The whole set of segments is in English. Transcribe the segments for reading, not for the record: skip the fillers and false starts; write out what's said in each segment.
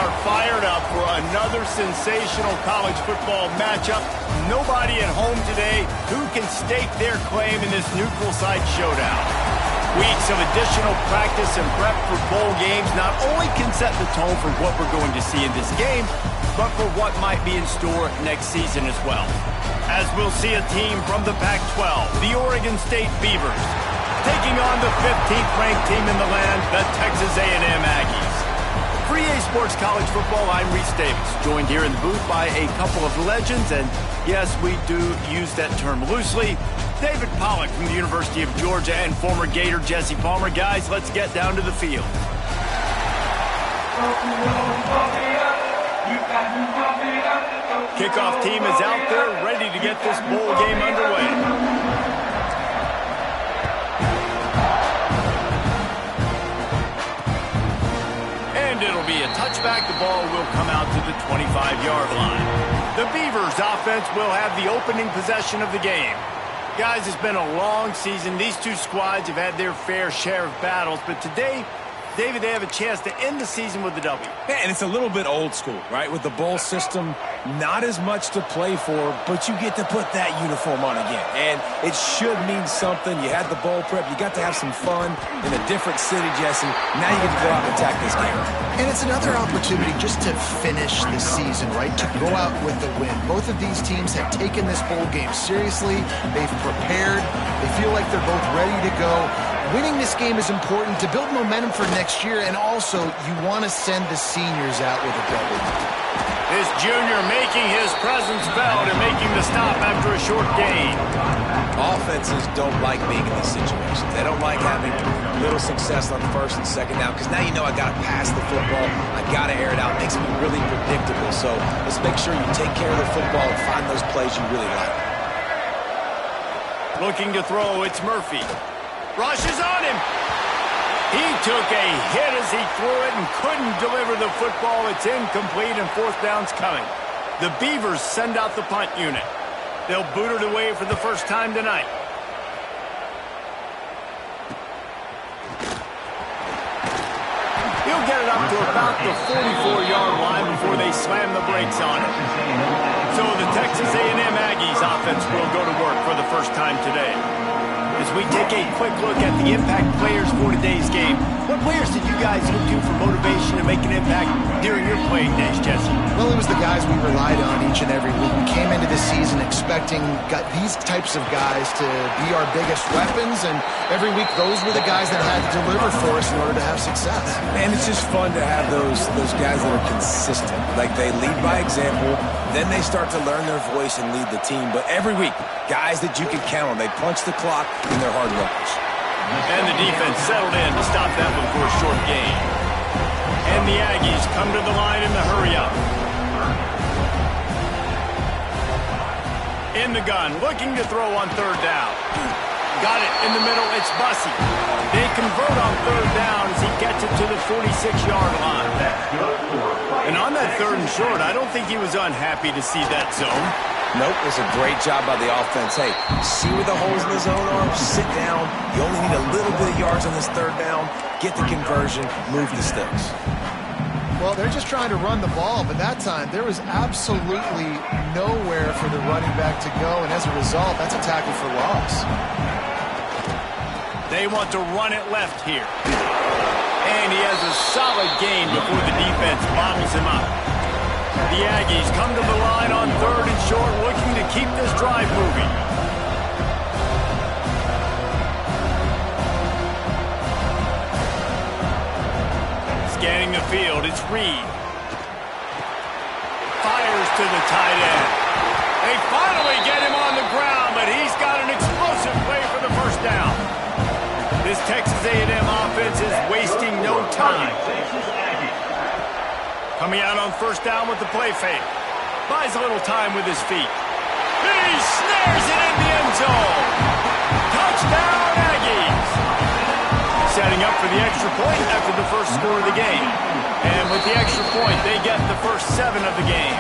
are fired up for another sensational college football matchup. Nobody at home today who can stake their claim in this neutral site showdown. Weeks of additional practice and prep for bowl games not only can set the tone for what we're going to see in this game, but for what might be in store next season as well. As we'll see a team from the Pac-12, the Oregon State Beavers, taking on the 15th ranked team in the land, the Texas A&M Aggies. For EA Sports College Football, I'm Reese Davis, joined here in the booth by a couple of legends, and yes, we do use that term loosely. David Pollack from the University of Georgia and former Gator Jesse Palmer. Guys, let's get down to the field. Kickoff team is out there, ready to get this bowl game underway. It'll be a touchback. The ball will come out to the 25-yard line. The Beavers offense will have the opening possession of the game. Guys, it's been a long season. These two squads have had their fair share of battles, but today, David, they have a chance to end the season with a W. Man, it's a little bit old school, right? With the bowl system, not as much to play for, but you get to put that uniform on again. And it should mean something. You had the bowl prep. You got to have some fun in a different city, Jesse. Now you get to go out and attack this game. And it's another opportunity just to finish the season, right? To go out with the win. Both of these teams have taken this bowl game seriously. They've prepared. They feel like they're both ready to go. Winning this game is important to build momentum for next year, and also you want to send the seniors out with a W. This junior making his presence felt and making the stop after a short gain. Offenses don't like being in these situations. They don't like having little success on first and second down, because now you know I got to pass the football. I got to air it out. It makes me really predictable. So let's make sure you take care of the football and find those plays you really like. Looking to throw, it's Murphy. Rushes on him. He took a hit as he threw it and couldn't deliver the football. It's incomplete and fourth down's coming. The Beavers send out the punt unit. They'll boot it away for the first time tonight. He'll get it up to about the 44-yard line before they slam the brakes on it. So the Texas A&M Aggies offense will go to work for the first time today. As we take a quick look at the impact players for today's game, what players did you guys look to for motivation to make an impact during your playing days, Jesse? Well, it was the guys we relied on each and every week. We came into this season expecting these types of guys to be our biggest weapons, and every week those were the guys that had to deliver for us in order to have success. And it's just fun to have those guys that are consistent. Like, they lead by example, then they start to learn their voice and lead the team. But every week, guys that you can count on, they punch the clock and they're hard workers. And the defense settled in to stop that one for a short gain. And the Aggies come to the line in the hurry-up. In the gun, looking to throw on third down. Got it in the middle, it's Bussey. They convert on third down as he gets it to the 46-yard line. And on that third and short, I don't think he was unhappy to see that zone. Nope, it was a great job by the offense. Hey, see where the holes in the zone are? Sit down. You only need a little bit of yards on this third down. Get the conversion. Move the sticks. Well, they're just trying to run the ball, but that time there was absolutely nowhere for the running back to go, and as a result, that's a tackle for loss. They want to run it left here. And he has a solid gain before the defense bobbles him up. The Aggies come to the line on third and short, looking to keep this drive moving. Scanning the field, it's Reed. Fires to the tight end. They finally get him on the ground, but he's got an explosive play for the first down. This Texas A&M offense is wasting no time. Coming out on first down with the play fake. Buys a little time with his feet. He snares it in the end zone. Touchdown, Aggies. Setting up for the extra point after the first score of the game. And with the extra point, they get the first 7 of the game.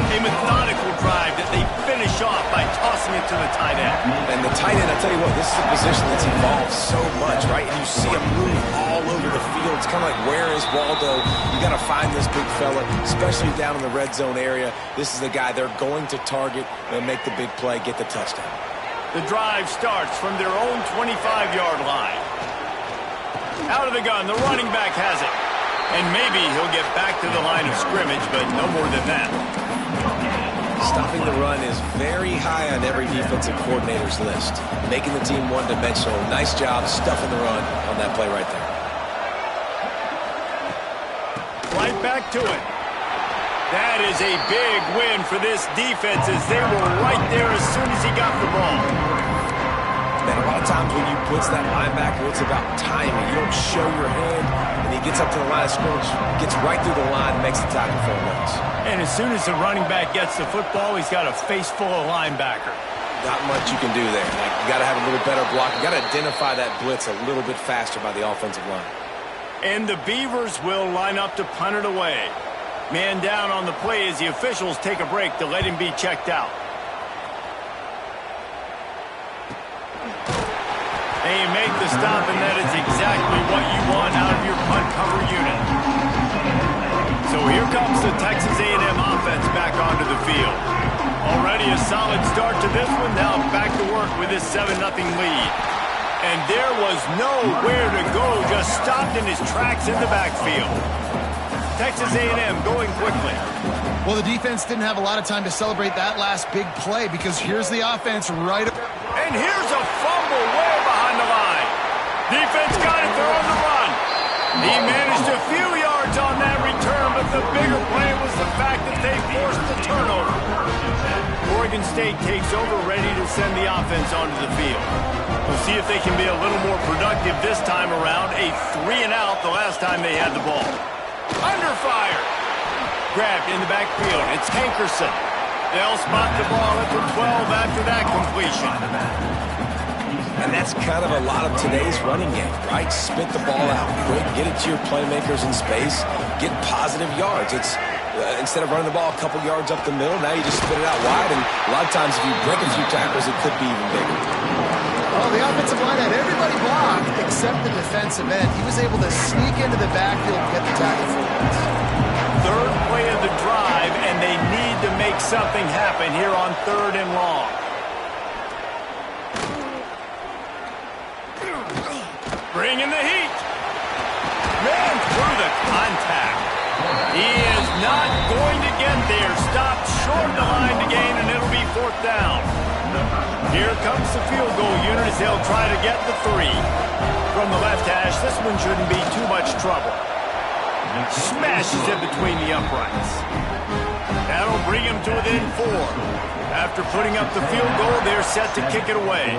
A methodical drive that they finish off by tossing it to the tight end. And the tight end, I tell you what, this is a position that's evolved so much, right? And you see him move all over the field. It's kind of like, where is Waldo? You got to find this big fella, especially down in the red zone area. This is the guy they're going to target and make the big play, get the touchdown. The drive starts from their own 25-yard line. Out of the gun, the running back has it. And maybe he'll get back to the line of scrimmage, but no more than that. Stopping the run is very high on every defensive coordinator's list. Making the team one-dimensional. Nice job stuffing the run on that play right there. Right back to it. That is a big win for this defense as they were right there as soon as he got the ball. Man, a lot of times when you blitz that linebacker, it's about timing. You don't show your hand, and he gets up to the line of scrimmage, gets right through the line, and makes the tackle for a loss. And as soon as the running back gets the football, he's got a face full of linebacker. Not much you can do there. Like, you got to have a little better block. You got to identify that blitz a little bit faster by the offensive line. And the Beavers will line up to punt it away. Man down on the play as the officials take a break to let him be checked out. And you make the stop, and that is exactly what you want out of your punt cover unit. So here comes the Texas A&M offense back onto the field. Already a solid start to this one. Now back to work with this 7-0 lead. And there was nowhere to go, just stopped in his tracks in the backfield. Texas A&M going quickly. Well, the defense didn't have a lot of time to celebrate that last big play because here's the offense right up. And here's a fumble way behind the line. Defense got it, they're on the run. He managed a few yards on that return, but the bigger play was the fact that they forced the turnover. Oregon State takes over, ready to send the offense onto the field. We'll see if they can be a little more productive this time around. A 3-and-out the last time they had the ball. Under fire. Grabbed in the backfield. It's Hankerson. They'll spot the ball at the 12 after that completion. And that's kind of a lot of today's running game, right? Spit the ball out quick, get it to your playmakers in space, get positive yards. It's instead of running the ball a couple yards up the middle, now you just spit it out wide, and a lot of times if you break a few tackles, it could be even bigger. Well, the offensive line had everybody blocked except the defensive end. He was able to sneak into the backfield and get the tackle for once. Third play of the drive, and they need to make something happen here on 3rd and long. Bring in the heat. Ran through the contact. He is not going to get there. Stopped short of the line to gain, and it'll be 4th down. Here comes the field goal unit as they'll try to get the 3. From the left hash, this one shouldn't be too much trouble. Smashes it between the uprights. That'll bring him to within 4. After putting up the field goal, they're set to kick it away.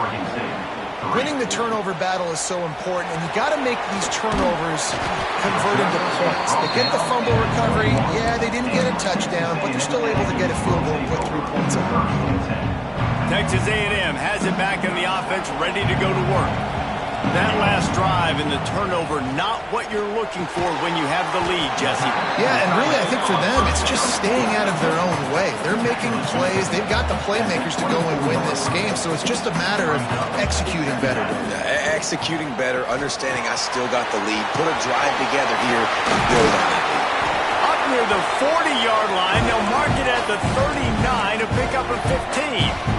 Winning the turnover battle is so important, and you got to make these turnovers convert into points. They get the fumble recovery. Yeah, they didn't get a touchdown, but they're still able to get a field goal and put 3 points on it. Texas A&M has it back in the offense, ready to go to work. That last drive and the turnover, not what you're looking for when you have the lead, Jesse. Yeah, and really I think for them, it's just staying out of their own way. They're making plays. They've got the playmakers to go and win this game, so it's just a matter of executing better. Yeah, executing better, understanding I still got the lead. Put a drive together here and build on it. Up near the 40-yard line, they'll mark it at the 39 to pick up a 15.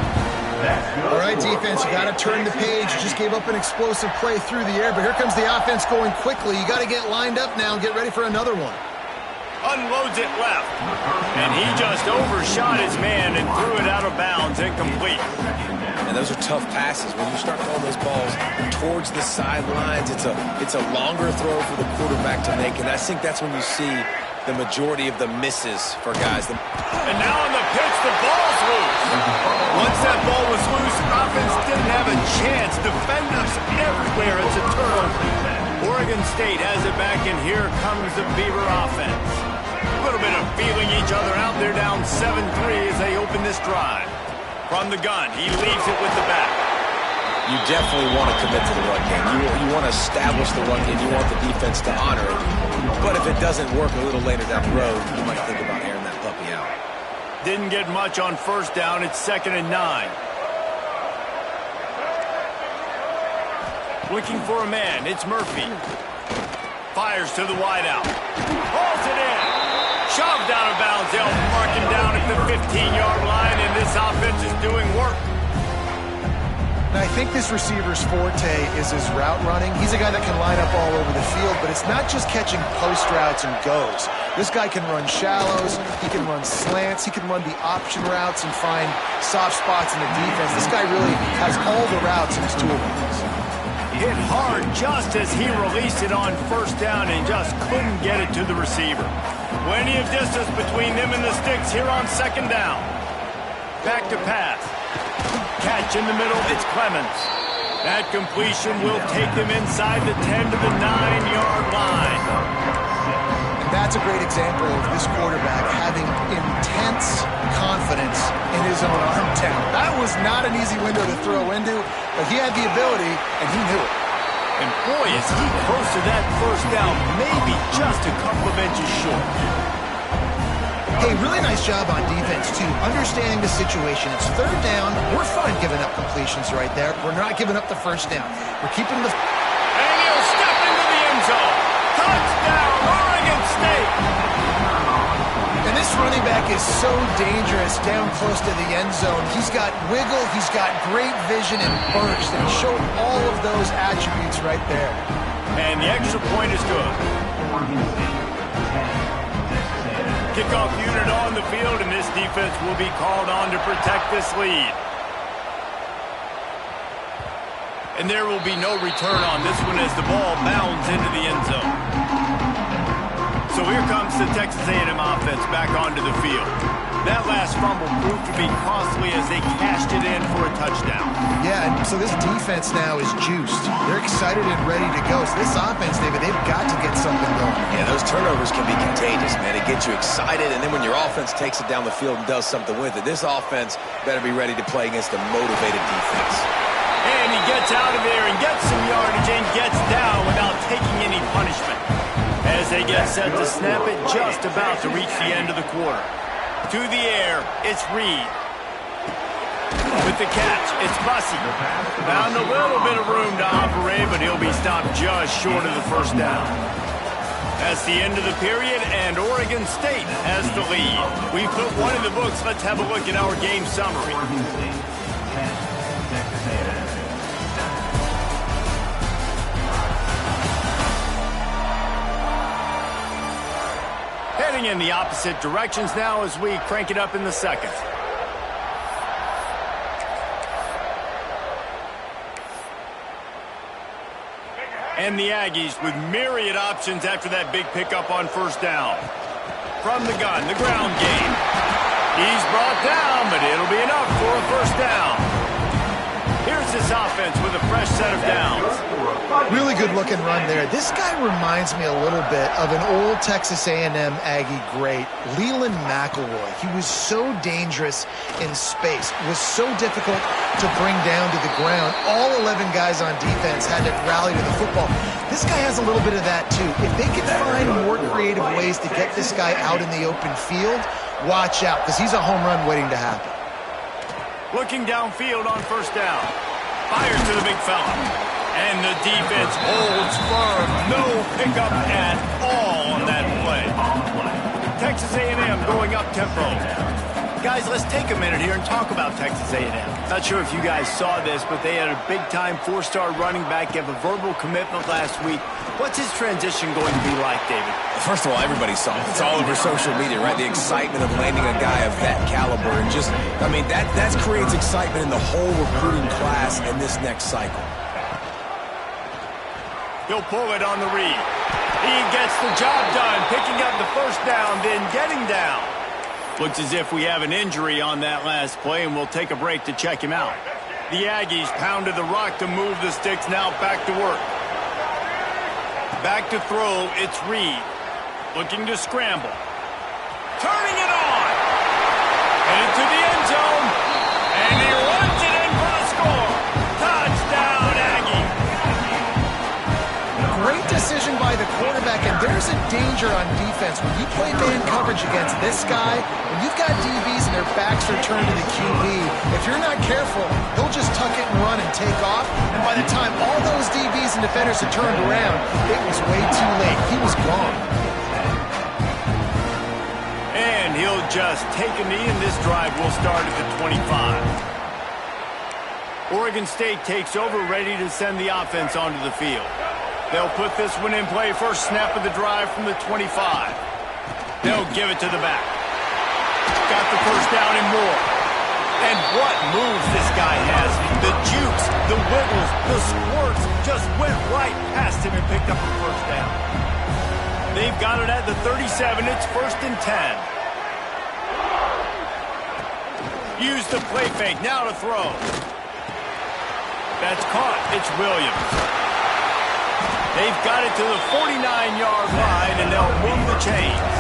All right, defense, you got to turn the page. You just gave up an explosive play through the air, but here comes the offense going quickly. You got to get lined up now and get ready for another one. Unloads it left, and he just overshot his man and threw it out of bounds, incomplete. And those are tough passes. When you start throwing those balls towards the sidelines, it's a longer throw for the quarterback to make, and I think that's when you see the majority of the misses for guys. And now on the pitch, the ball's loose. Once that ball was loose, offense didn't have a chance. Defenders everywhere. It's a turnover. Oregon State has it back, and here comes the Beaver offense. A little bit of feeling each other out. They're down 7-3 as they open this drive. From the gun, he leaves it with the back. You definitely want to commit to the run game. You want to establish the run game. You want the defense to honor it. But if it doesn't work a little later down the road, you might think about airing that puppy out. Didn't get much on first down. It's 2nd and 9. Looking for a man. It's Murphy. Fires to the wideout. Hauls it in. Shoved out of bounds. They'll mark him down at the 15-yard line, and this offense is doing work. Now, I think this receiver's forte is his route running. He's a guy that can line up all over the field, but it's not just catching post routes and goes. This guy can run shallows, he can run slants, he can run the option routes and find soft spots in the defense. This guy really has all the routes in his toolbox. Hit hard just as he released it on first down and just couldn't get it to the receiver. Plenty of distance between them and the sticks here on 2nd down. Back to pass. Catch in the middle, it's Clemens. That completion will take them inside the 10 to the 9-yard line. And that's a great example of this quarterback having intense confidence in his own arm talent. That was not an easy window to throw into, but he had the ability, and he knew it. And boy, is he close to that first down, maybe just a couple of inches short. Hey, really nice job on defense, too, understanding the situation. It's 3rd down. We're fine giving up completions right there. We're not giving up the first down. We're keeping the... And he'll step into the end zone. Touchdown, Oregon State! And this running back is so dangerous down close to the end zone. He's got wiggle, he's got great vision and burst, and he showed all of those attributes right there. And the extra point is good. Kickoff unit on the field, and this defense will be called on to protect this lead. And there will be no return on this one as the ball bounds into the end zone. So here comes the Texas A&M offense back onto the field. That last fumble proved to be costly as they cashed it in for a touchdown. Yeah, and so this defense now is juiced. They're excited and ready to go. So this offense, David, they've got to get something going. Yeah, those turnovers can be contagious, man. It gets you excited, and then when your offense takes it down the field and does something with it, this offense better be ready to play against a motivated defense. And he gets out of there and gets some yardage and gets down without taking any punishment. As they get set to snap it, just about to reach the end of the quarter. To the air, it's Reed. With the catch, it's Bussey. Found a little bit of room to operate, but he'll be stopped just short of the first down. That's the end of the period, and Oregon State has the lead. We put one in the books. Let's have a look at our game summary. Heading in the opposite directions now as we crank it up in the second. And the Aggies with myriad options after that big pickup on first down. From the gun, the ground game. He's brought down, but it'll be enough for a first down. Here's this offense with a fresh set of downs. Really good-looking run there. This guy reminds me a little bit of an old Texas A&M Aggie great, Leland McElroy. He was so dangerous in space. It was so difficult to bring down to the ground. All 11 guys on defense had to rally to the football. This guy has a little bit of that, too. If they can find more creative ways to get this guy out in the open field, watch out, because he's a home run waiting to happen. Looking downfield on first down. Fires to the big fella. And the defense holds firm. No pickup at all on that play. Texas A&M going up tempo. Guys, let's take a minute here and talk about Texas A&M. Not sure if you guys saw this, but they had a big-time four-star running back give a verbal commitment last week. What's his transition going to be like, David? First of all, everybody saw it. It's all over social media, right? The excitement of landing a guy of that caliber. And just, I mean, that creates excitement in the whole recruiting class in this next cycle. He'll pull it on the read. He gets the job done, picking up the first down, then getting down. Looks as if we have an injury on that last play, and we'll take a break to check him out. The Aggies pounded the rock to move the sticks, now back to work. Back to throw, it's Reed. Looking to scramble. Turning it on. Headed to the end zone. And he runs it in for a score. Touchdown, Aggie. Great decision by the quarterback second, there's a danger on defense. When you play man coverage against this guy, when you've got DBs and their backs are turned to the QB, if you're not careful, he'll just tuck it and run and take off. And by the time all those DBs and defenders had turned around, it was way too late. He was gone. And he'll just take a knee, and this drive will start at the 25. Oregon State takes over, ready to send the offense onto the field. They'll put this one in play. First snap of the drive from the 25. They'll give it to the back. Got the first down and more. And what moves this guy has. The jukes, the wiggles, the squirts just went right past him and picked up the first down. They've got it at the 37. It's 1st and 10. Use the play fake. Now to throw. That's caught. It's Williams. They've got it to the 49-yard line, and they'll move the chains.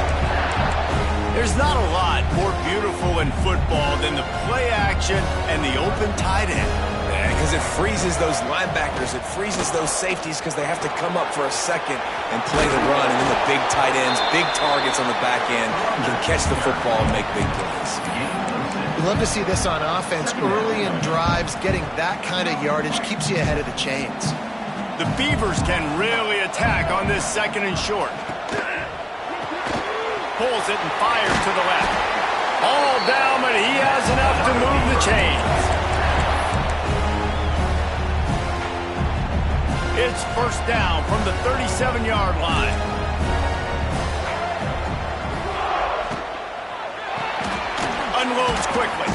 There's not a lot more beautiful in football than the play action and the open tight end. Yeah, because it freezes those linebackers. It freezes those safeties because they have to come up for a second and play the run. And then the big tight ends, big targets on the back end can catch the football and make big plays. We love to see this on offense. Early in drives, getting that kind of yardage keeps you ahead of the chains. The Beavers can really attack on this 2nd and short. Pulls it and fires to the left. All down, but he has enough to move the chains. It's 1st down from the 37-yard line. Unloads quickly.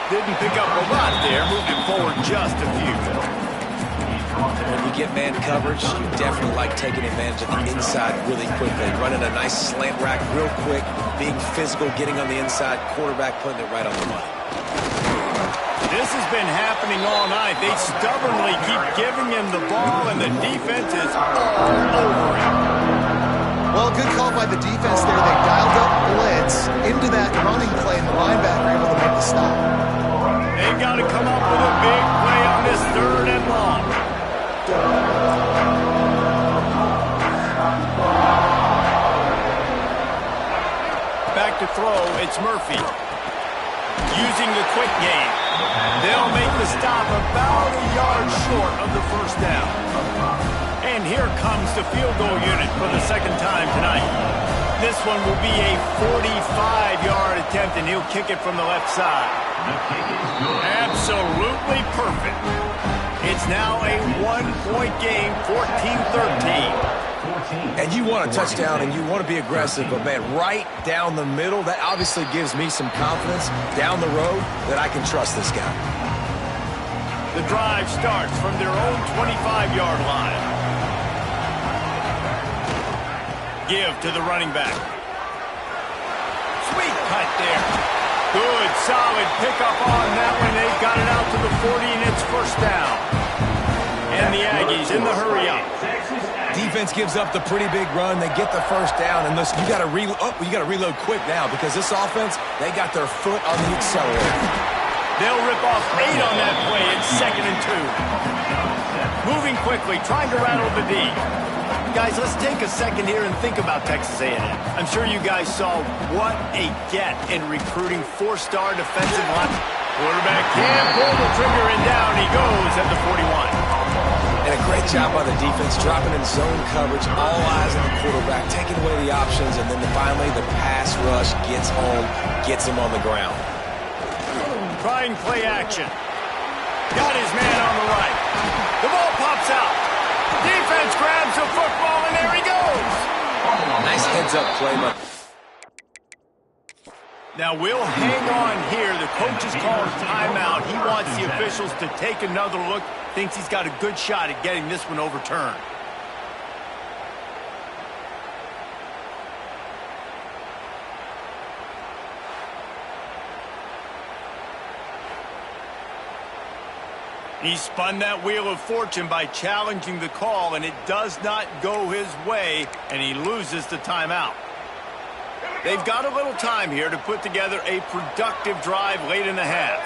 Didn't pick up a lot there, moved it forward just a few. When you get man coverage, you definitely like taking advantage of the inside really quickly. Running a nice slant rack real quick, being physical, getting on the inside, quarterback putting it right on the money. This has been happening all night. They stubbornly keep giving him the ball, and the defense is all over him. Well, good call by the defense there. They dialed up blitz into that running play, and the linebacker able to make the stop. They've got to come up with a big play on this 3rd and long. Back to throw, it's Murphy. Using the quick game. They'll make the stop about a yard short of the 1st down. And here comes the field goal unit for the 2nd time tonight. This one will be a 45-yard attempt, and he'll kick it from the left side. Absolutely perfect. It's now a 1-point game, 14-13. And you want a touchdown and you want to be aggressive, but man, right down the middle, that obviously gives me some confidence down the road that I can trust this guy. The drive starts from their own 25-yard line. Give to the running back. Sweet cut there. Good, solid pickup on that one. They've got it out to the 40, and it's 1st down. And the Aggies in the hurry up. Defense gives up the pretty big run. They get the 1st down, and listen, you got to reload quick now because this offense, they got their foot on the accelerator. They'll rip off 8 on that play. It's 2nd and 2. Moving quickly, trying to rattle the D. Guys, let's take a second here and think about Texas A&M. I'm sure you guys saw what a get in recruiting 4-star defensive line. Quarterback can't pull the trigger, and down he goes at the 41. And a great job by the defense, dropping in zone coverage, all eyes on the quarterback, taking away the options, and then finally the pass rush gets home, gets him on the ground. Trying play action. Got his man on the right. The ball pops out. Defense grabs the football, and there he goes. Nice heads-up play. Now we'll hang on here. The coach has called timeout. He wants the officials to take another look. Thinks he's got a good shot at getting this one overturned. He spun that wheel of fortune by challenging the call, and it does not go his way, and he loses the timeout. They've got a little time here to put together a productive drive late in the half.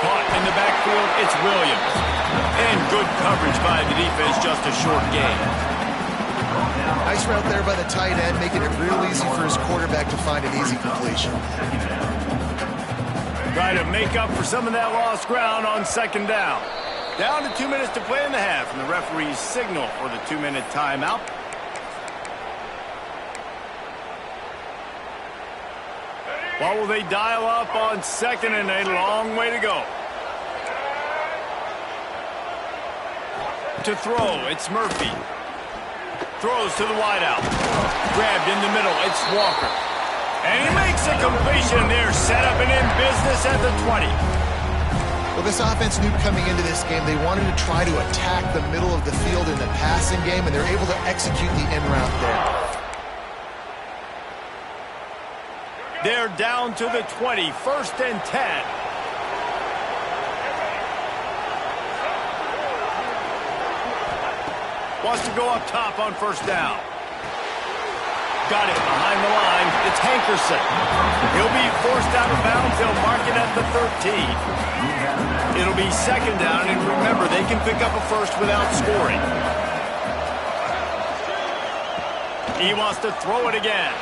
Caught in the backfield, it's Williams. And good coverage by the defense, just a short gain. Nice route there by the tight end, making it real easy for his quarterback to find an easy completion. Try to make up for some of that lost ground on second down. Down to 2 minutes to play in the half, and the referee's signal for the 2-minute timeout. What will they dial up on second, and a long way to go? To throw, it's Murphy. Throws to the wideout. Grabbed in the middle, it's Walker. And he makes a completion there, set up and in business at the 20. Well, this offense knew coming into this game they wanted to try to attack the middle of the field in the passing game, and they're able to execute the in route there. They're down to the 20, 1st and 10. Wants to go up top on 1st down. Got it behind the line. It's Hankerson. He'll be forced out of bounds. They'll mark it at the 13. It'll be 2nd down, and remember, they can pick up a first without scoring. He wants to throw it again.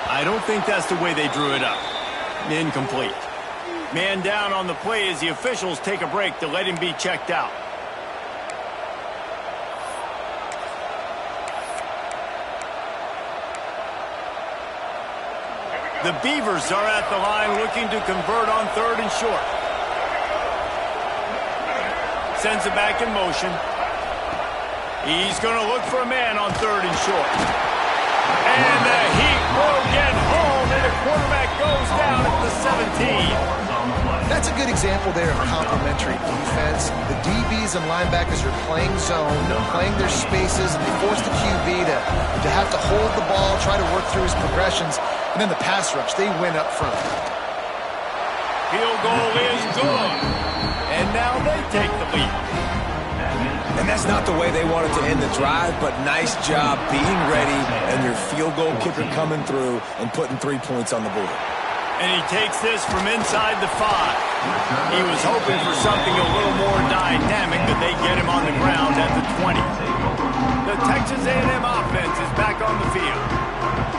I don't think that's the way they drew it up. Incomplete. Man down on the play as the officials take a break to let him be checked out. The Beavers are at the line looking to convert on 3rd and short. Sends it back in motion. He's going to look for a man on 3rd and short. And the Heat will get home, and the quarterback goes down at the 17. That's a good example there of complementary defense. The DBs and linebackers are playing zone, playing their spaces, and they force the QB to have to hold the ball, try to work through his progressions, and then the pass rush, they win up front. Field goal is good, and now they take the lead. And that's not the way they wanted to end the drive, but nice job being ready and your field goal kicker coming through and putting 3 points on the board. And he takes this from inside the 5. He was hoping for something a little more dynamic, but they get him on the ground at the 20. The Texas A&M offense is back on the field.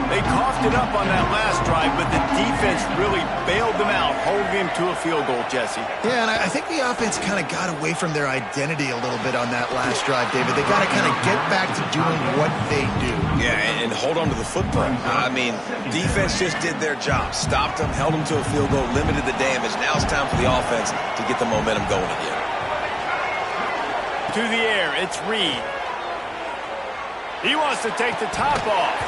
They coughed it up on that last drive, but the defense really bailed them out, holding him to a field goal, Jesse. Yeah, and I think the offense kind of got away from their identity a little bit on that last drive, David. They got to kind of get back to doing what they do. Yeah, and hold on to the football. I mean, defense just did their job. Stopped them, held them to a field goal, limited the damage. Now it's time for the offense to get the momentum going again. To the air, it's Reed. He wants to take the top off.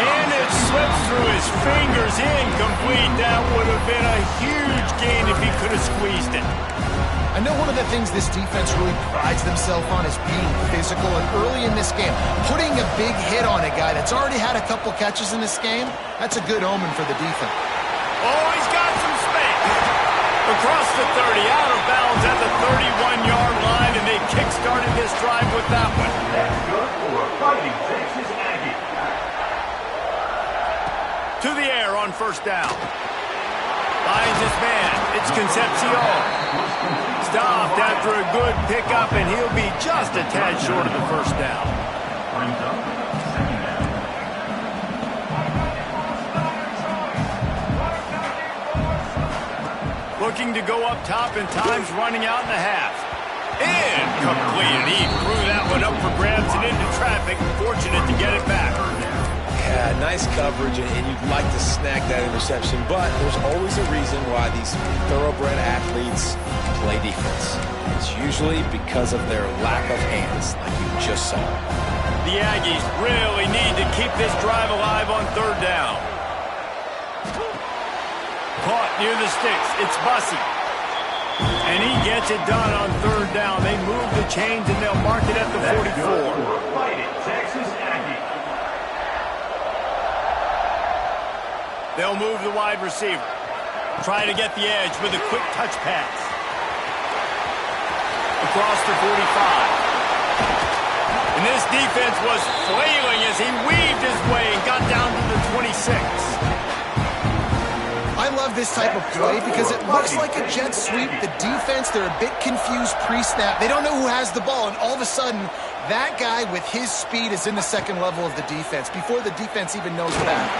And it slips through his fingers, incomplete. That would have been a huge gain if he could have squeezed it. I know one of the things this defense really prides themselves on is being physical, and early in this game, putting a big hit on a guy that's already had a couple catches in this game, that's a good omen for the defense. Oh, he's got some space. Across the 30, out of bounds at the 31-yard line, and they kick-started this drive with that one. That's good for a Fighting Texas Aggie. To the air on 1st down. Finds his man. It's Concepcion. Stopped after a good pickup, and he'll be just a tad short of the 1st down. Brings up 2nd down. Looking to go up top, and time's running out in the half. Incomplete. He threw that one up for grabs and into traffic. Fortunate to get it back. Yeah, nice coverage, and you'd like to snag that interception, but there's always a reason why these thoroughbred athletes play defense. It's usually because of their lack of hands, like you just saw. The Aggies really need to keep this drive alive on 3rd down. Caught near the sticks. It's Bussey. And he gets it done on 3rd down. They move the chains, and they'll mark it at the 44. Fighting Texas Aggie. They'll move the wide receiver. Try to get the edge with a quick touch pass. Across the 45. And this defense was flailing as he weaved his way and got down to the 26. I love this type of play because it looks like a jet sweep. The defense, they're a bit confused pre-snap. They don't know who has the ball, and all of a sudden, that guy with his speed is in the second level of the defense before the defense even knows what happened.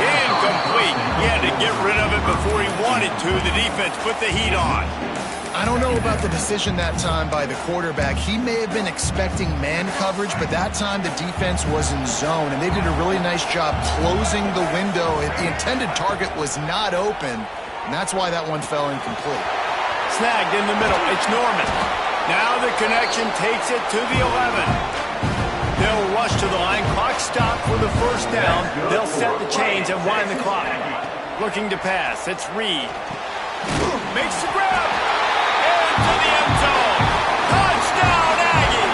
Incomplete. He had to get rid of it before he wanted to. The defense put the heat on. I don't know about the decision that time by the quarterback. He may have been expecting man coverage, but that time the defense was in zone, and they did a really nice job closing the window. The intended target was not open, and that's why that one fell incomplete. Snagged in the middle. It's Norman. Now the connection takes it to the 11. They'll rush to the line. Clock stopped for the first down. They'll set the chains and wind the clock. Looking to pass. It's Reed. Makes the grab. To the end zone. Touchdown, Aggie!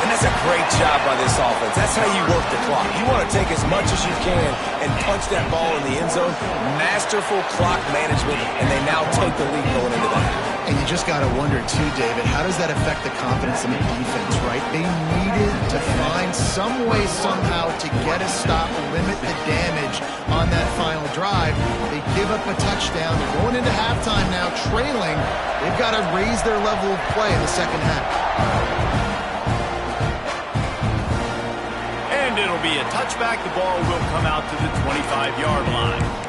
And that's a great job by this offense. That's how you work the clock. You want to take as much as you can and punch that ball in the end zone. Masterful clock management, and they now take the lead going into that. And you just got to wonder, too, David, how does that affect the confidence in the defense, right? They needed to find some way, somehow, to get a stop, limit the damage on that final drive. They give up a touchdown. They're going into halftime now, trailing. They've got to raise their level of play in the second half. And it'll be a touchback. The ball will come out to the 25-yard line.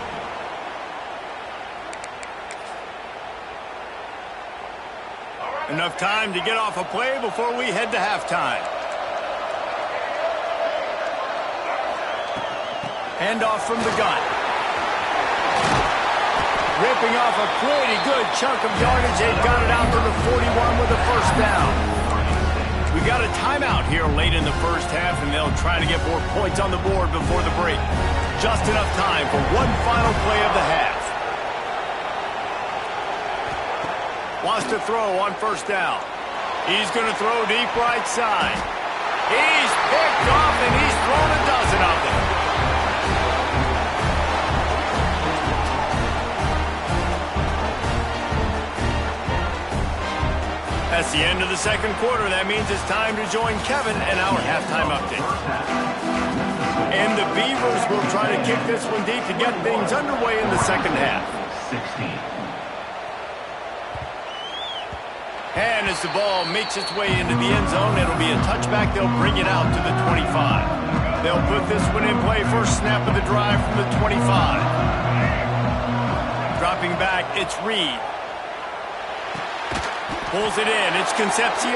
Enough time to get off a play before we head to halftime. Handoff from the gun. Ripping off a pretty good chunk of yardage. They've got it out to the 41 with a first down. We got a timeout here late in the first half, and they'll try to get more points on the board before the break. Just enough time for one final play of the half. Wants to throw on first down. He's going to throw deep right side. He's picked off, and he's thrown a dozen of them. That's the end of the second quarter. That means it's time to join Kevin and our halftime update. And the Beavers will try to kick this one deep to get things underway in the second half. 16. And as the ball makes its way into the end zone, it'll be a touchback. They'll bring it out to the 25. They'll put this one in play. First snap of the drive from the 25. Dropping back, it's Reed. Pulls it in. It's Concepcion.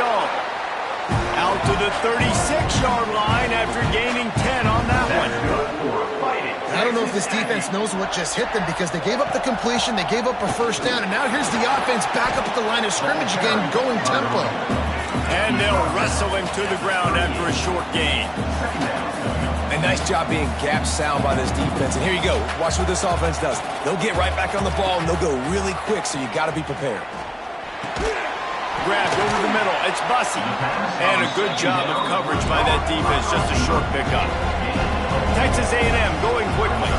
Out to the 36-yard line after gaining 10 on that one. I don't know if this defense knows what just hit them because they gave up the completion, they gave up a first down, and now here's the offense back up at the line of scrimmage again, going tempo. And they'll wrestle him to the ground after a short gain. A nice job being gap sound by this defense. And here you go. Watch what this offense does. They'll get right back on the ball, and they'll go really quick, so you got to be prepared. Grabbed over the middle. It's Bussey. And a good job of coverage by that defense. Just a short pickup. Texas A&M going quickly.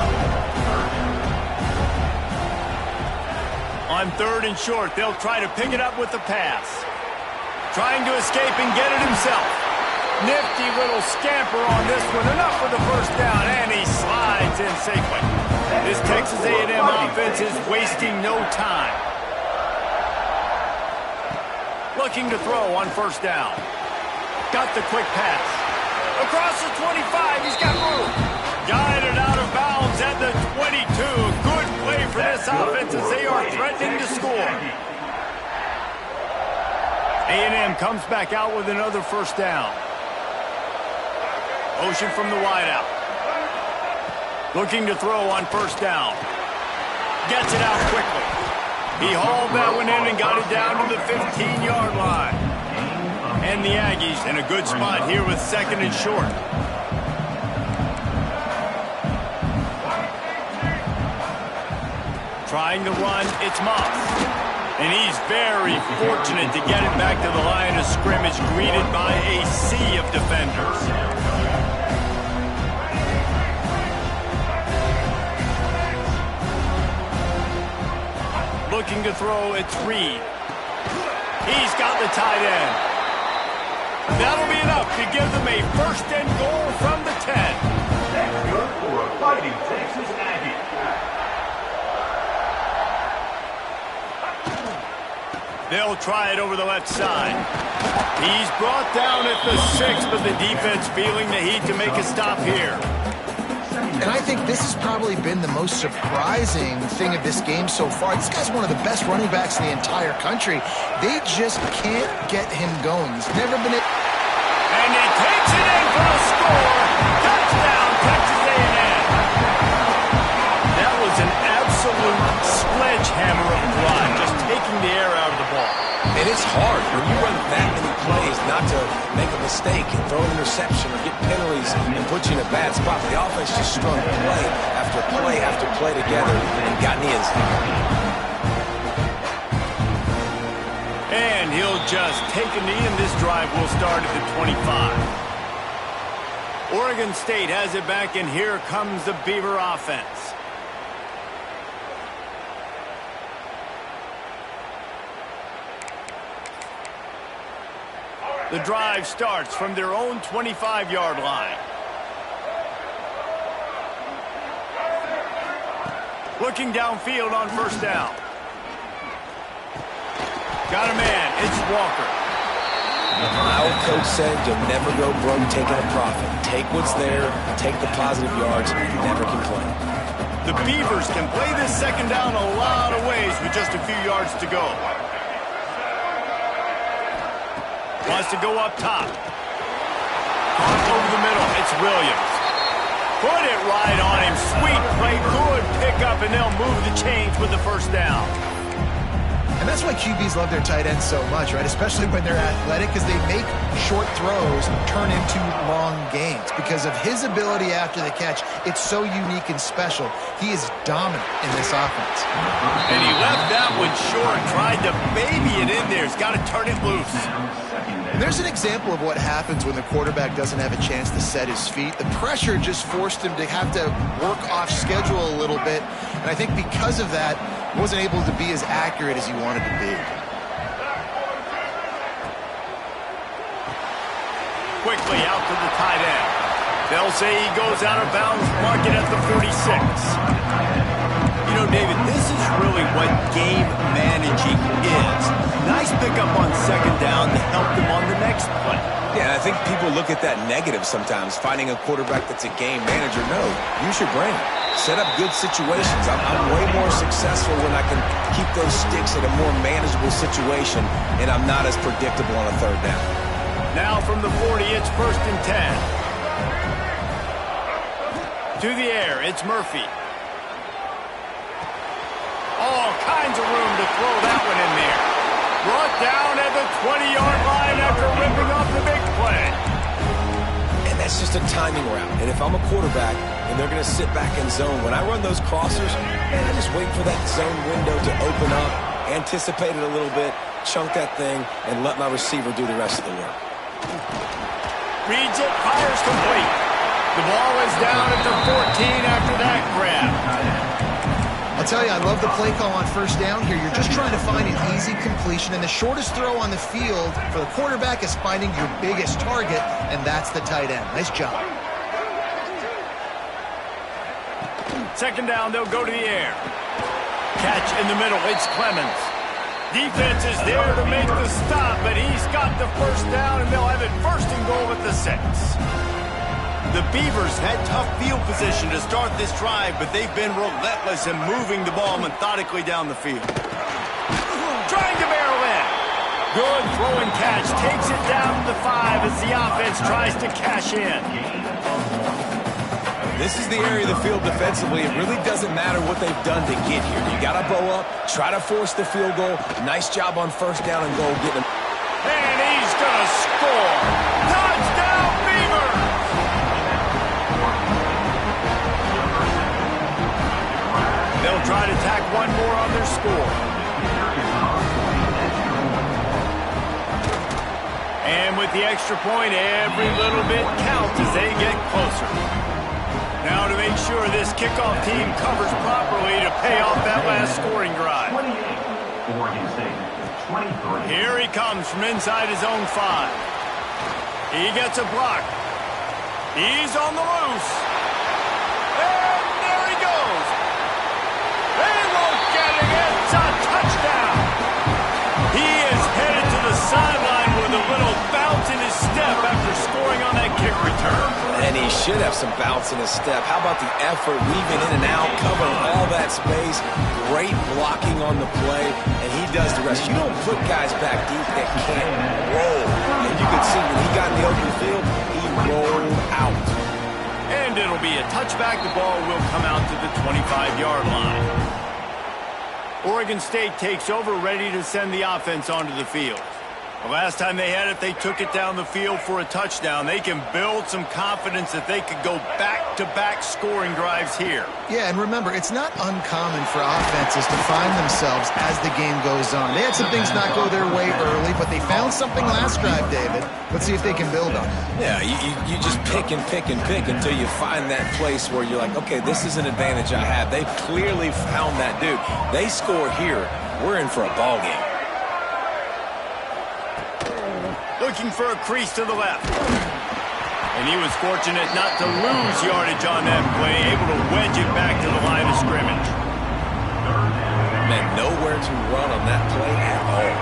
On third and short, they'll try to pick it up with the pass. Trying to escape and get it himself. Nifty little scamper on this one. Enough for the first down, and he slides in safely. This Texas A&M offense is wasting no time. Looking to throw on first down. Got the quick pass. Across the 25, he's got room. Guided out of bounds at the 22. Good play for this offense as they are threatening to score. A&M comes back out with another first down. Motion from the wideout. Looking to throw on first down. Gets it out quickly. He hauled that one in and got it down to the 15-yard line. And the Aggies in a good spot here with second and short. Trying to run, it's Moss. And he's very fortunate to get it back to the line of scrimmage, greeted by a sea of defenders. Looking to throw, it's Reed. He's got the tight end. That'll be enough to give them a first and goal from the 10. That's good for a Fighting Texas Aggie. They'll try it over the left side. He's brought down at the 6, but the defense feeling the heat to make a stop here. And I think this has probably been the most surprising thing of this game so far. This guy's one of the best running backs in the entire country. They just can't get him going. He's never been... And he takes it in for a score. Touchdown, Texas A&M. That was an absolute sledgehammer of a drive, just taking the air out of the ball. And it's hard when you run that many plays not to make a mistake and throw an interception or get penalties and put you in a bad spot. The offense just strung play after play together and got in the end zone. And he'll just take a knee, and this drive will start at the 25. Oregon State has it back, and here comes the Beaver offense. The drive starts from their own 25-yard line. Looking downfield on first down. Got a man. It's Walker. My old coach said you'll never go broke taking a profit. Take what's there, take the positive yards, and never complain. The Beavers can play this second down a lot of ways with just a few yards to go. Wants to go up top. Over the middle. It's Williams. Put it right on him. Sweet play. Good pickup, and they'll move the chains with the first down. And that's why QBs love their tight ends so much, right? Especially when they're athletic, because they make short throws turn into long gains. Because of his ability after the catch, it's so unique and special. He is dominant in this offense. And he left that one short, tried to baby it in there. He's got to turn it loose. And there's an example of what happens when the quarterback doesn't have a chance to set his feet. The pressure just forced him to have to work off schedule a little bit. And I think because of that, he wasn't able to be as accurate as he wanted to be. Quickly out to the tight end. They'll say he goes out of bounds, mark it at the 46. You know, David, this is really what game managing is. Nice pickup on second down to help them on the next play. Yeah, I think people look at that negative sometimes, finding a quarterback that's a game manager. No, use your brain. Set up good situations. I'm way more successful when I can keep those sticks in a more manageable situation, and I'm not as predictable on a third down. Now from the 40, it's 1st and 10. To the air, it's Murphy. All kinds of room to throw that one in there. Brought down at the 20-yard line after ripping off the big play. And that's just a timing route. And if I'm a quarterback and they're going to sit back in zone, when I run those crossers, man, I just wait for that zone window to open up, anticipate it a little bit, chunk that thing, and let my receiver do the rest of the work. Reads it, fires complete. The ball is down at the 14 after that grab. I'll tell you, I love the play call on first down here. You're just trying to find an easy completion, and the shortest throw on the field for the quarterback is finding your biggest target, and that's the tight end. Nice job. Second down, they'll go to the air. Catch in the middle, it's Clemens. Defense is there to make the stop, but he's got the first down, and they'll have it 1st and goal at the 6. The Beavers had tough field position to start this drive, but they've been relentless in moving the ball methodically down the field. Trying to barrel in. Good throw and catch. Takes it down to the 5 as the offense tries to cash in. This is the area of the field defensively. It really doesn't matter what they've done to get here. You got to bow up, try to force the field goal. Nice job on first down and goal getting him. And he's going to score. Touchdown, Beavers! They'll try to tack one more on their score. And with the extra point, every little bit counts as they get closer. Now to make sure this kickoff team covers properly to pay off that last scoring drive. 28, Oregon State, 23. Here he comes from inside his own 5. He gets a block. He's on the loose. And there he goes. They won't get him. It's a touchdown. He should have some bounce in his step. How about the effort, weaving in and out, covering all that space, great blocking on the play, and he does the rest. You don't put guys back deep that can't roll. And you can see when he got in the open field, he rolled out. And it'll be a touchback. The ball will come out to the 25-yard line. Oregon State takes over, ready to send the offense onto the field. The last time they had it, they took it down the field for a touchdown. They can build some confidence that they could go back-to-back scoring drives here. Yeah, and remember, it's not uncommon for offenses to find themselves as the game goes on. They had some things not go their way early, but they found something last drive, David. Let's see if they can build on it. Yeah, you just pick and pick and pick until you find that place where you're like, okay, this is an advantage I have. They've clearly found that dude. They score here, we're in for a ball game. Looking for a crease to the left. And he was fortunate not to lose yardage on that play, able to wedge it back to the line of scrimmage. Man, nowhere to run on that play at all.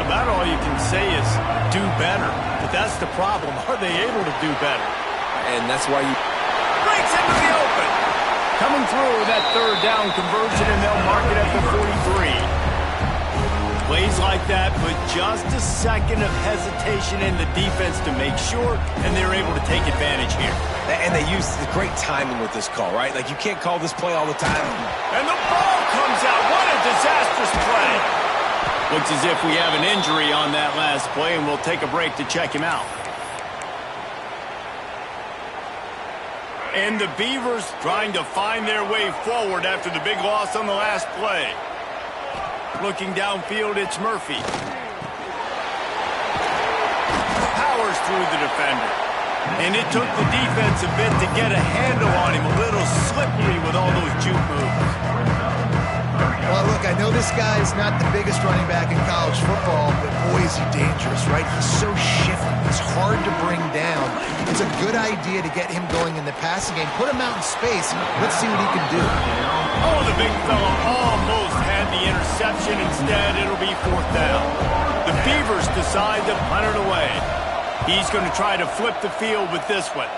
About all you can say is do better. But that's the problem. Are they able to do better? And that's why you... Breaks into the open. Coming through with that third down conversion, and they'll mark it at the 43. Plays like that, but just a second of hesitation in the defense to make sure, and they're able to take advantage here. And they use the great timing with this call, right? Like, you can't call this play all the time. And the ball comes out. What a disastrous play. Looks as if we have an injury on that last play, and we'll take a break to check him out. And the Beavers trying to find their way forward after the big loss on the last play. Looking downfield, it's Murphy. Powers through the defender. And it took the defense a bit to get a handle on him. A little slippery with all those juke moves. Well, look, I know this guy is not the biggest running back in college football, but boy, is he dangerous, right? He's so shifty. He's hard to bring down. It's a good idea to get him going in the passing game. Put him out in space. Let's see what he can do. Oh, the big fella almost had the interception. Instead, it'll be fourth down. The Beavers decide to punt it away. He's going to try to flip the field with this one.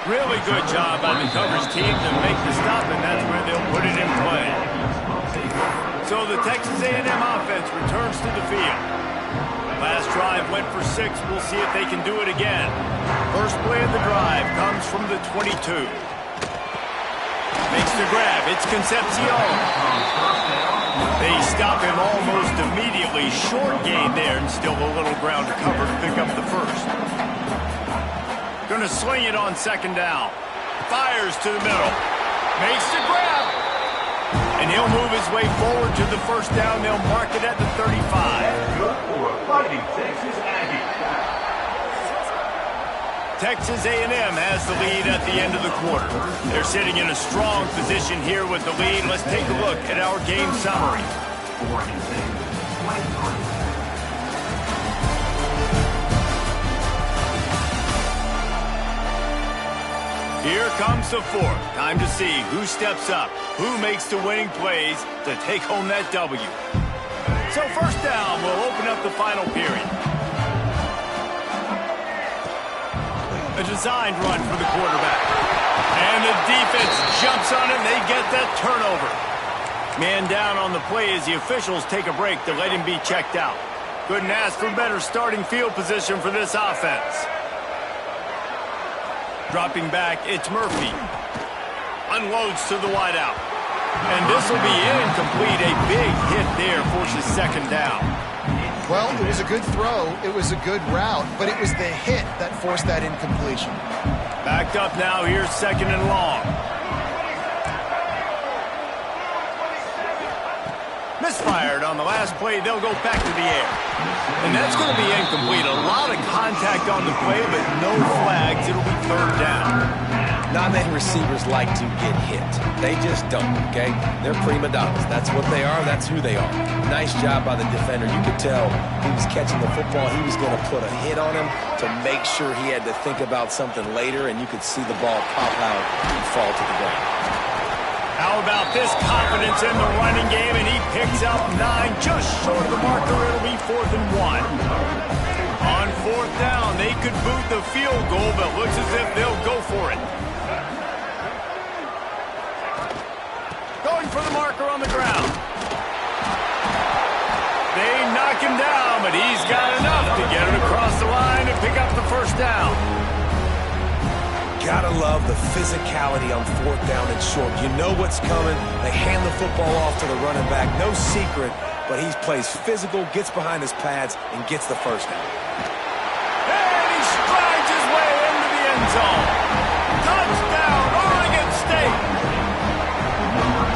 Really good job by the coverage team to make the stop, and that's where they'll put it in play. So the Texas A&M offense returns to the field. Last drive went for 6. We'll see if they can do it again. First play of the drive comes from the 22. Makes the grab. It's Concepcion. They stop him almost immediately. Short gain there, and still a little ground to cover to pick up the first. Going to sling it on second down. Fires to the middle. Makes the grab. And he'll move his way forward to the first down. They'll mark it at the 35. Good for Fighting Texas Aggies. Texas A&M has the lead at the end of the quarter. They're sitting in a strong position here with the lead. Let's take a look at our game summary. Oregon State, 23. Here comes the fourth. Time to see who steps up, who makes the winning plays to take home that W. So first down, we'll open up the final period. A designed run for the quarterback. And the defense jumps on it, and they get that turnover. Man down on the play as the officials take a break to let him be checked out. Couldn't ask for better starting field position for this offense. Dropping back, it's Murphy. Unloads to the wideout. And this will be incomplete. A big hit there forces second down. Well, it was a good throw. It was a good route, but it was the hit that forced that incompletion. Backed up now. Here's second and long. Misfired on the last play. They'll go back to the air. And that's going to be incomplete. A lot of contact on the play, but no flags. It'll be third down. Not many receivers like to get hit. They just don't, okay? They're prima donnas. That's what they are. That's who they are. Nice job by the defender. You could tell he was catching the football. He was going to put a hit on him to make sure he had to think about something later, and you could see the ball pop out and fall to the ground. How about this confidence in the running game, and he picks up 9, just short of the marker. It'll be 4th and 1. On 4th down, they could boot the field goal, but looks as if they'll go for it. Going for the marker on the ground. They knock him down, but he's got enough to get it across the line and pick up the 1st down. Gotta love the physicality on 4th down and short. You know what's coming. They hand the football off to the running back. No secret, but he plays physical, gets behind his pads, and gets the 1st down. And he strides his way into the end zone. Touchdown, Oregon State.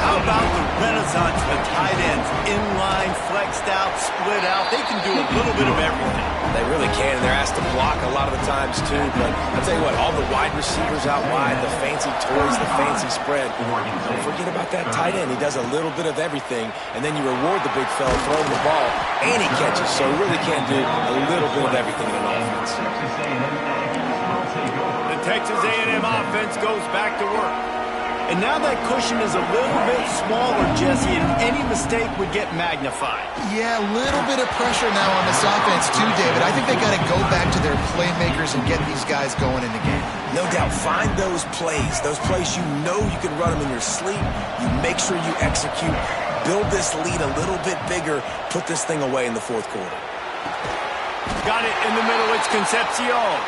How about the renaissance of tight ends? Inline, flexed out, split out. They can do a little bit of everything. They really can, and they're asked to block a lot of the times, too. But I'll tell you what, all the wide receivers out wide, the fancy toys, the fancy spread, don't forget about that tight end. He does a little bit of everything, and then you reward the big fella throwing the ball, and he catches. So he really can do a little bit of everything in an offense. The Texas A&M offense goes back to work. And now that cushion is a little bit smaller, Jesse, and any mistake would get magnified. Yeah, a little bit of pressure now on this offense too, David. I think they got to go back to their playmakers and get these guys going in the game. No doubt. Find those plays you know you can run them in your sleep. You make sure you execute. Build this lead a little bit bigger. Put this thing away in the 4th quarter. Got it in the middle. It's Concepcion.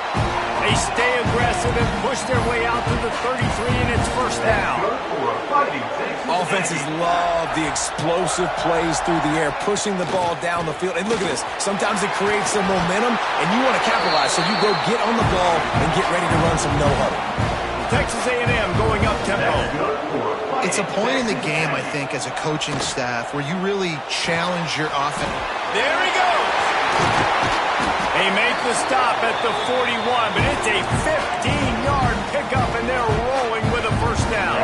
They stay aggressive and push their way out to the 33, and it's 1st down. Offenses love the explosive plays through the air, pushing the ball down the field. And look at this. Sometimes it creates some momentum, and you want to capitalize. So you go get on the ball and get ready to run some no-huddle. Texas A&M going up tempo. It's a point in the game, I think, as a coaching staff, where you really challenge your offense. There he goes. They make the stop at the 41, but it's a 15-yard pickup, and they're rolling with a 1st down.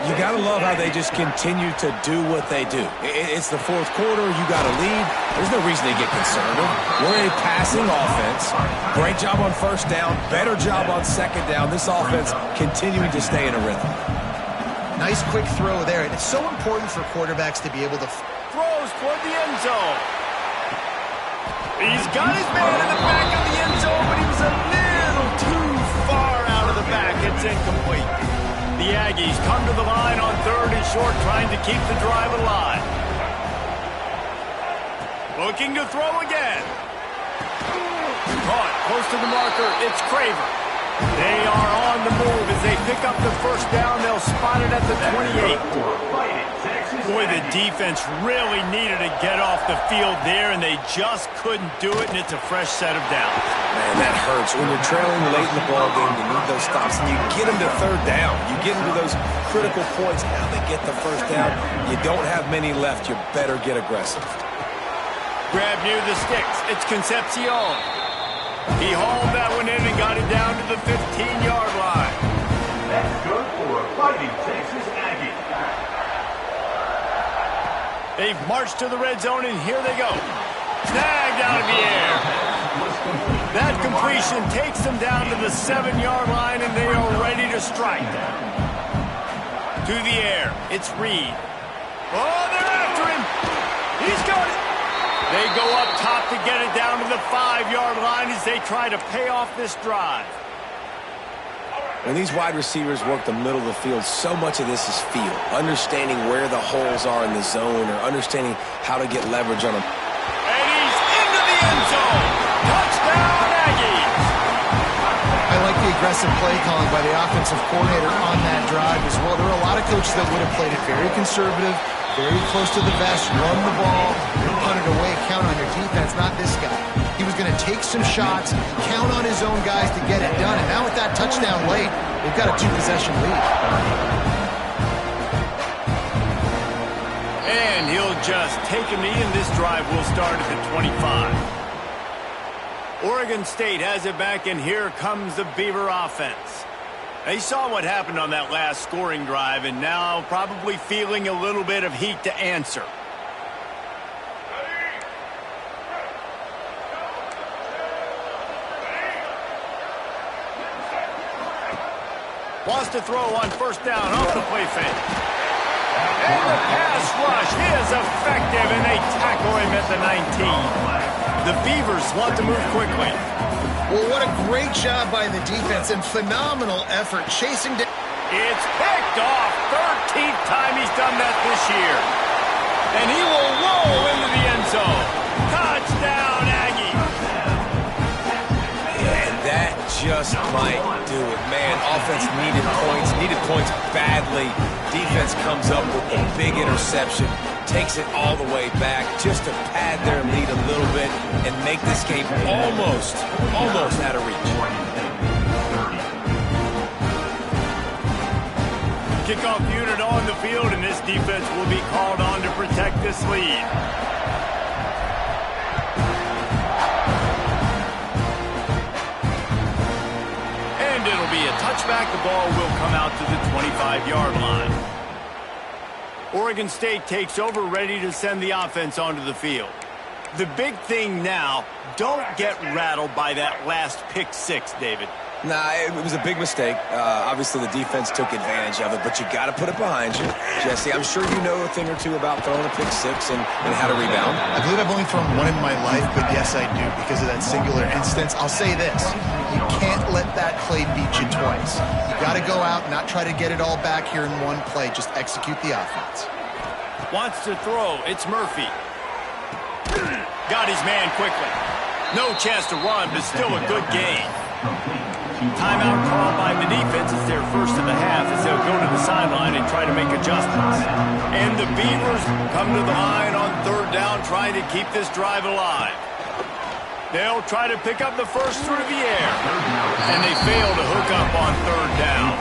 You got to love how they just continue to do what they do. It's the 4th quarter. You got a lead. There's no reason to get concerned. We're a passing offense. Great job on 1st down. Better job on 2nd down. This offense continuing to stay in a rhythm. Nice quick throw there. And it's so important for quarterbacks to be able to... Throws toward the end zone. He's got his man in the back of the end zone, but he was a little too far out of the back. It's incomplete. The Aggies come to the line on 3rd and short, trying to keep the drive alive. Looking to throw again. Caught close to the marker. It's Craver. They are on the move as they pick up the 1st down. They'll spot it at the 28. Boy, the defense really needed to get off the field there, and they just couldn't do it, and it's a fresh set of downs. Man, that hurts. When you're trailing late in the ball game, you need those stops, and you get them to 3rd down. You get into those critical points. Now they get the 1st down. You don't have many left. You better get aggressive. Grab near the sticks. It's Concepcion. He hauled that one in and got it down to the 15-yard line. That's good for a Fighting Texas Aggie. They've marched to the red zone, and here they go. Snagged out of the air. That completion takes them down to the 7-yard line, and they are ready to strike. To the air. It's Reed. Oh, they're after him. He's got it. They go up top to get it down to the 5-yard line as they try to pay off this drive. When these wide receivers work the middle of the field, so much of this is feel. Understanding where the holes are in the zone or understanding how to get leverage on them. And he's into the end zone. Touchdown, Aggies. I like the aggressive play calling by the offensive coordinator on that drive as well. There were a lot of coaches that would have played it very conservative, very close to the vest, run the ball, punt it away, count on your defense, not this guy. He was going to take some shots, count on his own guys to get it done. And now with that touchdown late, they've got a 2-possession lead. And he'll just take a knee, and this drive will start at the 25. Oregon State has it back, and here comes the Beaver offense. They saw what happened on that last scoring drive, and now probably feeling a little bit of heat to answer. Wants to throw on 1st down off the play fake. And the pass rush is effective, and they tackle him at the 19. The Beavers want to move quickly. Well, what a great job by the defense and phenomenal effort chasing down. It's picked off. 13th time he's done that this year. And he will roll into the end zone. Touchdown, Aggie. And that just might do it. Man, offense needed points badly. Defense comes up with a big interception, takes it all the way back just to pad their lead a little bit and make this game almost out of reach. Kickoff unit on the field, and this defense will be called on to protect this lead. And it'll be a touchback. The ball will come out to the 25-yard line. Oregon State takes over, ready to send the offense onto the field. The big thing now, don't get rattled by that last pick six, David. Nah, it was a big mistake. Obviously, the defense took advantage of it, but you got to put it behind you. Jesse, I'm sure you know a thing or two about throwing a pick six and how to rebound. I believe I've only thrown one in my life, but yes, I do, because of that singular instance. I'll say this. You can't let that play beat you twice. You got to go out, not try to get it all back here in one play. Just execute the offense. Wants to throw. It's Murphy. Got his man quickly. No chance to run, but still a good gain. Timeout called by the defense. It's their first of the half as they'll go to the sideline and try to make adjustments. And the Beavers come to the line on third down, trying to keep this drive alive. They'll try to pick up the first through the air. And they fail to hook up on third down.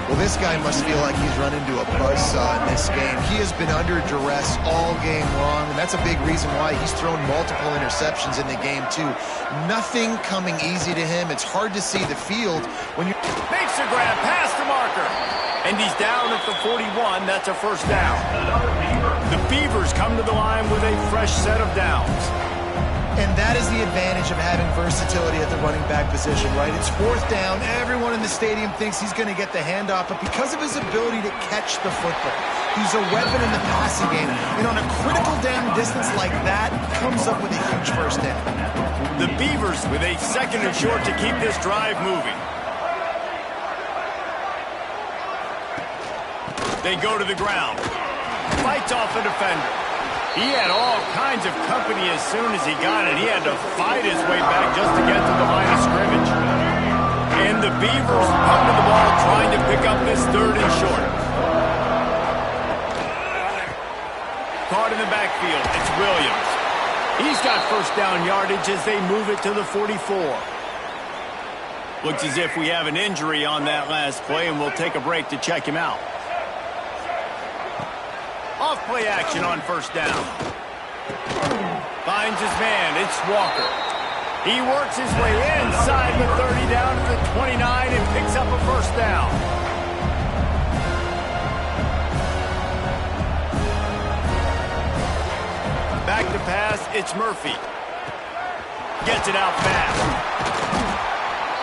Well, this guy must feel like he's run into a buzzsaw in this game. He has been under duress all game long, and that's a big reason why he's thrown multiple interceptions in the game, too. Nothing coming easy to him. It's hard to see the field when you... Makes a grab past the marker. And he's down at the 41. That's a first down. The Beavers come to the line with a fresh set of downs. And that is the advantage of having versatility at the running back position, right? It's fourth down. Everyone in the stadium thinks he's going to get the handoff, but because of his ability to catch the football, he's a weapon in the passing game. And on a critical down distance like that, comes up with a huge first down. The Beavers with a second and short to keep this drive moving. They go to the ground. Fights off a defender. He had all kinds of company as soon as he got it. He had to fight his way back just to get to the line of scrimmage. And the Beavers come to the ball trying to pick up this third and short. Caught in the backfield, it's Williams. He's got first down yardage as they move it to the 44. Looks as if we have an injury on that last play, and we'll take a break to check him out. Off-play action on first down. Finds his man. It's Walker. He works his way inside the 30 down to the 29 and picks up a first down. Back to pass. It's Murphy. Gets it out fast.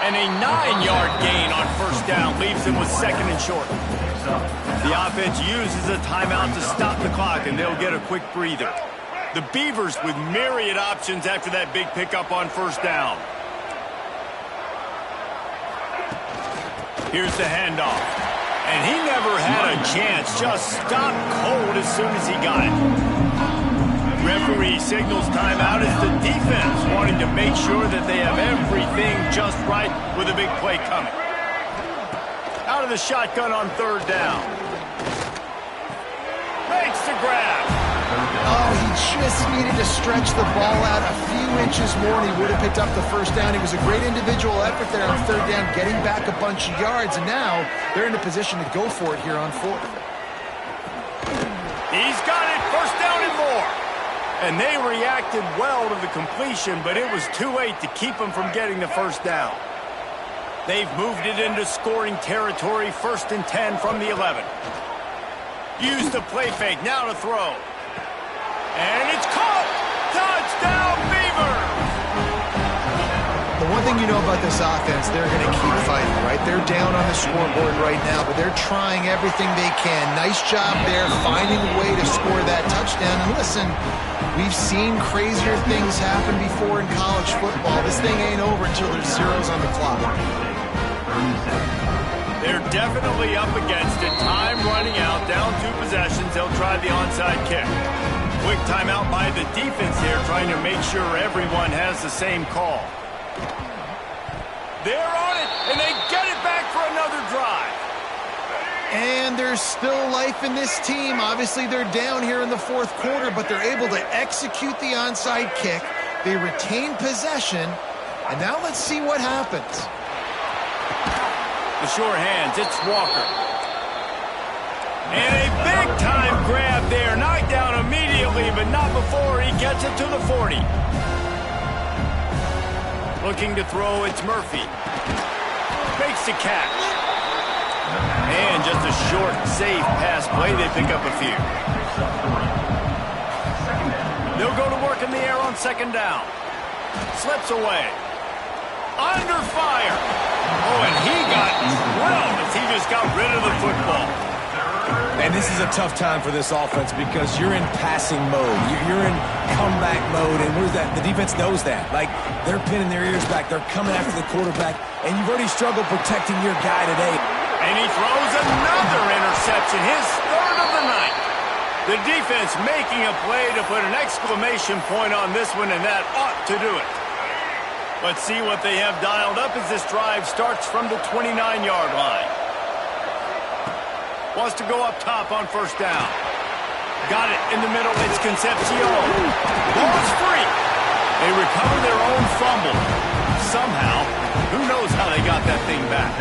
And a 9-yard gain on first down leaves him with second and short. The offense uses a timeout to stop the clock, and they'll get a quick breather. The Beavers with myriad options after that big pickup on first down. Here's the handoff. And he never had a chance, just stopped cold as soon as he got it. Referee signals timeout as the defense wanting to make sure that they have everything just right with a big play coming. Out of the shotgun on third down. Makes the grab. Oh, he just needed to stretch the ball out a few inches more and he would have picked up the first down. It was a great individual effort there on third down, getting back a bunch of yards, and now they're in a position to go for it here on fourth. He's got it, first down and more. And they reacted well to the completion, but it was too late to keep them from getting the first down. They've moved it into scoring territory, first and 10 from the 11. Use the play fake, now to throw. And it's caught! Touchdown, Beavers! The one thing you know about this offense, they're going to keep fighting, right? They're down on the scoreboard right now, but they're trying everything they can. Nice job there, finding a way to score. touchdown. And listen, we've seen crazier things happen before in college football. This thing ain't over until there's zeros on the clock. They're definitely up against it. Time running out, down 2 possessions. They'll try the onside kick. Quick timeout by the defense here, trying to make sure everyone has the same call. They're on it, and they get it back for another drive. And there's still life in this team. Obviously, they're down here in the 4th quarter, but they're able to execute the onside kick. They retain possession, and now let's see what happens. The sure hands, it's Walker. And a big-time grab there. Knocked down immediately, but not before he gets it to the 40. Looking to throw, it's Murphy. Makes the catch. And just a short, safe pass play. They pick up a few. They'll go to work in the air on 2nd down. Slips away. Under fire. Oh, and he got drilled as he just got rid of the football. And this is a tough time for this offense because you're in passing mode. You're in comeback mode, and where's that? The defense knows that. Like, they're pinning their ears back. They're coming after the quarterback, and you've already struggled protecting your guy today. And he throws another interception, his 3rd of the night. The defense making a play to put an exclamation point on this one, and that ought to do it. Let's see what they have dialed up as this drive starts from the 29-yard line. Wants to go up top on 1st down. Got it in the middle. It's Concepcion. Ball is free. They recover their own fumble. Somehow, who knows how they got that thing back.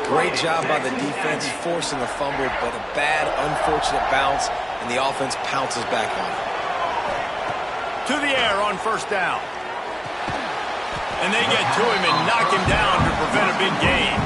Great job by the defense forcing the fumble, but a bad, unfortunate bounce, and the offense pounces back on it. To the air on 1st down. And they get to him and knock him down to prevent a big gain.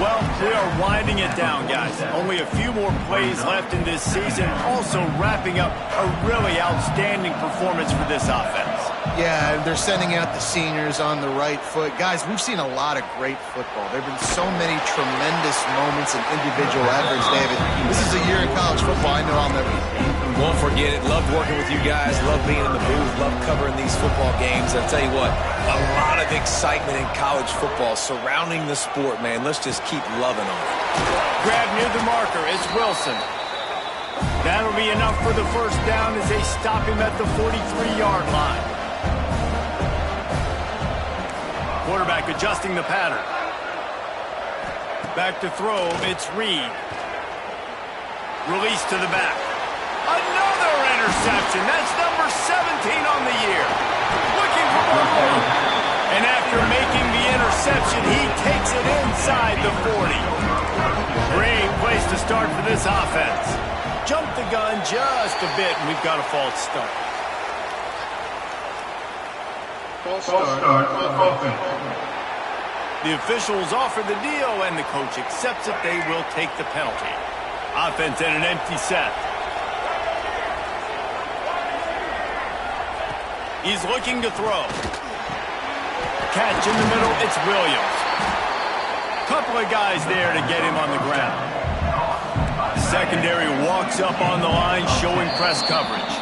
Well, we are winding it down, guys. Only a few more plays left in this season. Also wrapping up a really outstanding performance for this offense. Yeah, they're sending out the seniors on the right foot. Guys, we've seen a lot of great football. There have been so many tremendous moments and individual efforts, David. This is a year in college football I know I'll never forget. Won't forget it. Loved working with you guys. Loved being in the booth. Loved covering these football games. I'll tell you what, a lot of excitement in college football surrounding the sport, man. Let's just keep loving on it. Grab near the marker. It's Wilson. That'll be enough for the 1st down as they stop him at the 43-yard line. Quarterback adjusting the pattern. Back to throw, it's Reed. Release to the back. Another interception. That's number 17 on the year. Looking for more. And after making the interception, he takes it inside the 40. Great place to start for this offense. Jump the gun just a bit, and we've got a false start. False start for offense. The officials offer the deal, and the coach accepts it. They will take the penalty. Offense in an empty set. He's looking to throw. Catch in the middle, it's Williams. Couple of guys there to get him on the ground. Secondary walks up on the line, showing press coverage.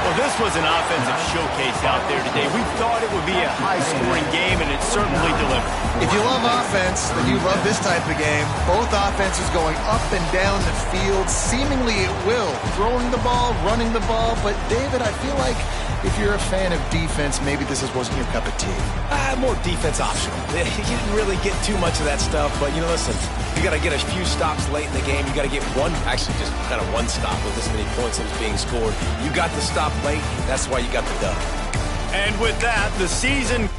Well, this was an offensive showcase out there today. We thought it would be a high-scoring game, and it certainly delivered. If you love offense, then you love this type of game. Both offenses going up and down the field, seemingly at will. Throwing the ball, running the ball. But, David, I feel like if you're a fan of defense, maybe this wasn't your cup of tea. More defense optional. You didn't really get too much of that stuff, but, listen, you got to get a few stops late in the game. You got to get actually just kind of one stop with this many points that was being scored. You got the stop late. That's why you got the dub. And with that, the season